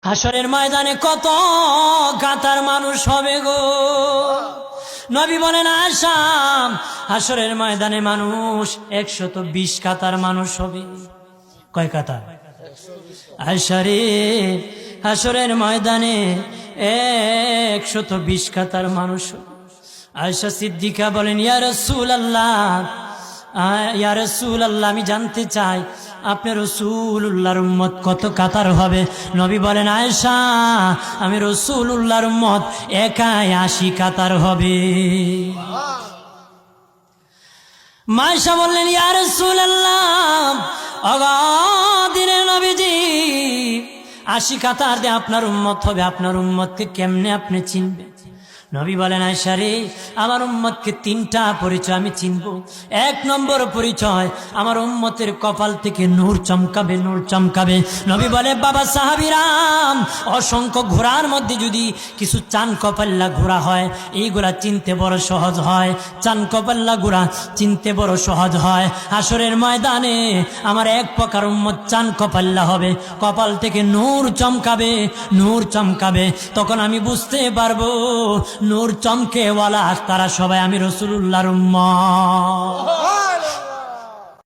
হাসরের ময়দানে কত কাতার মানুষ হবে গো। নবী বলেন আয়েশা, হাসরের ময়দানে মানুষ 120 কাতার মানুষ হবে। কয় কাতার? আয়েশা রে, হাসরের ময়দানে 120 কাতার মানুষ হবে। আয়েশা সিদ্দিকা বলেন ইয়া রাসূলুল্লাহ, ইয়া রাসূলুল্লাহ, আমি জানতে চাই আপনি রাসূলুল্লাহর উম্মত কত কাতার হবে? নবী বলেন আয়েশা, আমি রাসূলুল্লাহর উম্মত একাই 80 কাতার হবে। আয়েশা বললেন ইয়া রাসূলুল্লাহ, দিনের নবীজি 80 কাতার দিয়ে আপনার উম্মত হবে, আপনার উম্মতকে কেমনে আপনি চিনবেন? নবী বলেন আয়েশা রে, আমার উম্মতকে 3টা পরিচয় আমি চিনব। 1 নম্বর পরিচয়, আমার উম্মতের কপাল থেকে নূর চমকাবে, নূর চমকাবে। নবী বলে বাবা সাহাবীরাম, অসংখ্য ঘোড়ার মধ্যে যদি কিছু চান কপাল্লা ঘোড়া হয়, এইগুলা চিনতে বড় সহজ হয়। চান কপাল্লা ঘোড়া চিনতে বড় সহজ হয়। হাসরের ময়দানে আমার 1 প্রকার উম্মত চান কপাল্লা হবে, কপাল থেকে নূর চমকাবে, নূর চমকাবে। তখন আমি বুঝতে পারবো নূর চমকেওয়ালা তারা সবাই আমি রাসূলুল্লাহর উম্মত।